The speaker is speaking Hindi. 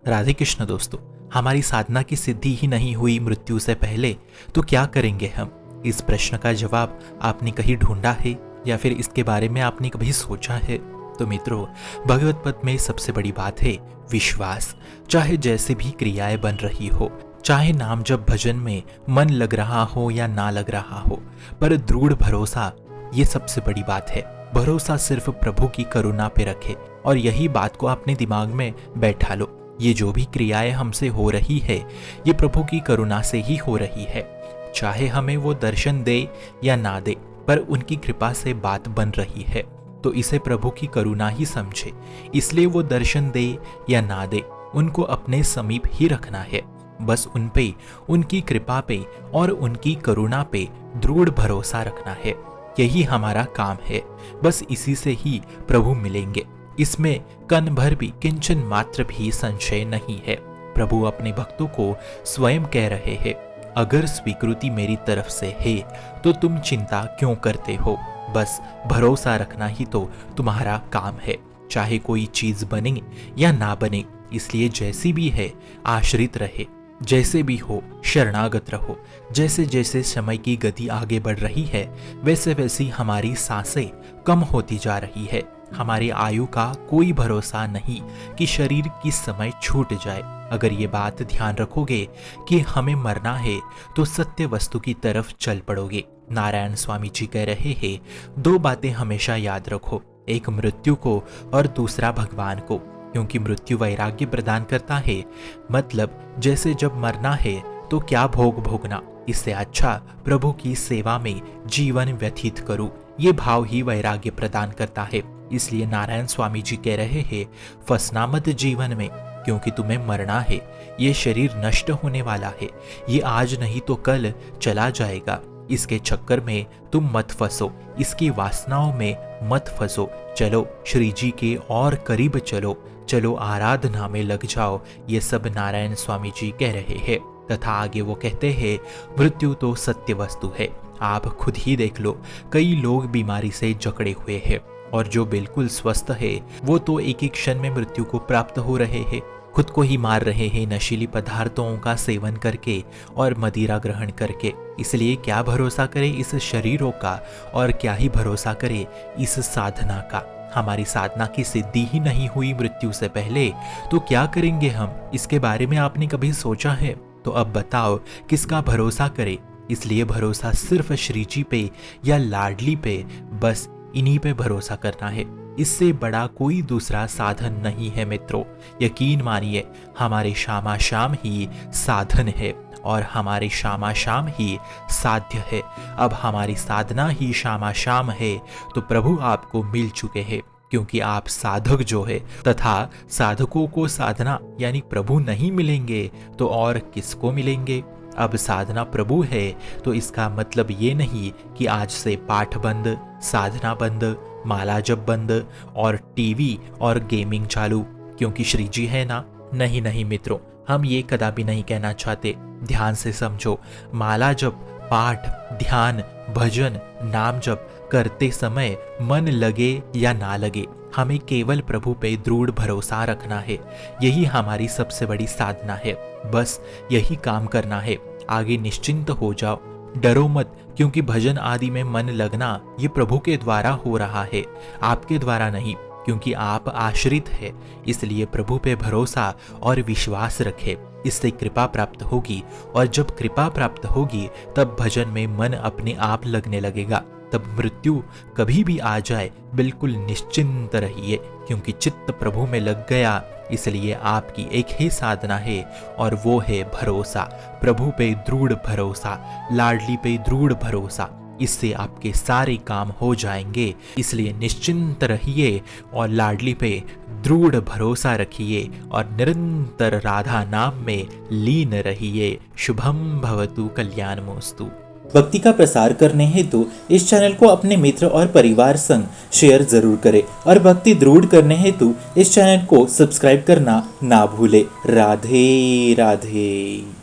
राधे कृष्ण दोस्तों, हमारी साधना की सिद्धि ही नहीं हुई मृत्यु से पहले तो क्या करेंगे हम? इस प्रश्न का जवाब आपने कहीं ढूंढा है या फिर इसके बारे में आपने कभी सोचा है? तो मित्रों, भगवत पद में सबसे बड़ी बात है विश्वास। चाहे जैसे भी क्रियाएं बन रही हो, चाहे नाम जप भजन में मन लग रहा हो या ना लग रहा हो, पर दृढ़ भरोसा, ये सबसे बड़ी बात है। भरोसा सिर्फ प्रभु की करुणा पे रखे और यही बात को अपने दिमाग में बैठा लो। ये जो भी क्रियाएं हमसे हो रही है, ये प्रभु की करुणा से ही हो रही है। चाहे हमें वो दर्शन दे या ना दे, पर उनकी कृपा से बात बन रही है, तो इसे प्रभु की करुणा ही समझे। इसलिए वो दर्शन दे या ना दे, उनको अपने समीप ही रखना है। बस उन पे, उनकी कृपा पे और उनकी करुणा पे दृढ़ भरोसा रखना है। यही हमारा काम है। बस इसी से ही प्रभु मिलेंगे। इसमें कण भर भी, किंचन मात्र भी संशय नहीं है। प्रभु अपने भक्तों को स्वयं कह रहे हैं, अगर स्वीकृति मेरी तरफ से है तो तुम चिंता क्यों करते हो? बस भरोसा रखना ही तो तुम्हारा काम है। चाहे कोई चीज बने या ना बने, इसलिए जैसी भी है आश्रित रहे। जैसे भी हो शरणागत रहो। जैसे जैसे समय की गति आगे बढ़ रही है, वैसे वैसी हमारी सांसें कम होती जा रही है। हमारी आयु का कोई भरोसा नहीं कि शरीर किस समय छूट जाए। अगर ये बात ध्यान रखोगे कि हमें मरना है, तो सत्य वस्तु की तरफ चल पड़ोगे। नारायण स्वामी जी कह रहे हैं, दो बातें हमेशा याद रखो, एक मृत्यु को और दूसरा भगवान को, क्योंकि मृत्यु वैराग्य प्रदान करता है। मतलब जैसे जब मरना है तो क्या भोग भोगना, इससे अच्छा प्रभु की सेवा में जीवन व्यतीत करूं, ये भाव ही वैराग्य प्रदान करता है। इसलिए नारायण स्वामी जी कह रहे हैं, फंसना मत जीवन में, क्योंकि तुम्हें मरना है। ये शरीर नष्ट होने वाला है, ये आज नहीं तो कल चला जाएगा। इसके चक्कर में तुम मत फंसो, इसकी वासनाओं में मत फंसो। चलो श्री जी के और करीब चलो, चलो आराधना में लग जाओ। ये सब नारायण स्वामी जी कह रहे हैं। तथा आगे वो कहते हैं, मृत्यु तो सत्य वस्तु है। आप खुद ही देख लो, कई लोग बीमारी से जकड़े हुए हैं और जो बिल्कुल स्वस्थ है वो तो एक एक क्षण में मृत्यु को प्राप्त हो रहे हैं। खुद को ही मार रहे हैं नशीली पदार्थों का सेवन करके और मदिरा ग्रहण करके। इसलिए क्या भरोसा करें इस शरीरों का, और क्या ही भरोसा करें इस साधना का। हमारी साधना की सिद्धि ही नहीं हुई मृत्यु से पहले तो क्या करेंगे हम? इसके बारे में आपने कभी सोचा है? तो अब बताओ किसका भरोसा करें? इसलिए भरोसा सिर्फ श्री जी पे या लाडली पे, बस इन्हीं पे भरोसा करना है। इससे बड़ा कोई दूसरा साधन नहीं है मित्रों। यकीन मानिए, हमारे शामा शाम ही साधन है और हमारे शामा शाम ही साध्य है। अब हमारी साधना ही शामा शाम है तो प्रभु आपको मिल चुके हैं, क्योंकि आप साधक जो है, तथा साधकों को साधना यानी प्रभु नहीं मिलेंगे तो और किसको मिलेंगे? अब साधना प्रभु है तो इसका मतलब ये नहीं कि आज से पाठ बंद, साधना बंद, माला जप बंद और टीवी और गेमिंग चालू, क्योंकि श्री जी है ना। नहीं नहीं मित्रों, हम ये कदापि नहीं कहना चाहते। ध्यान से समझो, माला जप, पाठ, ध्यान, भजन, नाम जप करते समय मन लगे या ना लगे, हमें केवल प्रभु पे दृढ़ भरोसा रखना है। यही हमारी सबसे बड़ी साधना है। बस यही काम करना है। आगे निश्चिंत हो जाओ, डरो मत, क्योंकि भजन आदि में मन लगना ये प्रभु के द्वारा हो रहा है, आपके द्वारा नहीं, क्योंकि आप आश्रित है। इसलिए प्रभु पे भरोसा और विश्वास रखे, इससे कृपा प्राप्त होगी। और जब कृपा प्राप्त होगी तब भजन में मन अपने आप लगने लगेगा। तब मृत्यु कभी भी आ जाए, बिल्कुल निश्चिंत रहिए, क्योंकि चित्त प्रभु में लग गया। इसलिए आपकी एक ही साधना है और वो है भरोसा। प्रभु पे दृढ़ भरोसा, लाडली पे दृढ़ भरोसा। इससे आपके सारे काम हो जाएंगे। इसलिए निश्चिंत रहिए और लाडली पे दृढ़ भरोसा रखिए और निरंतर राधा नाम में लीन रहिए। शुभम भवतु कल्याणमोस्तु। भक्ति का प्रसार करने हेतु इस चैनल को अपने मित्र और परिवार संग शेयर जरूर करें और भक्ति दृढ़ करने हेतु इस चैनल को सब्सक्राइब करना ना भूले। राधे राधे।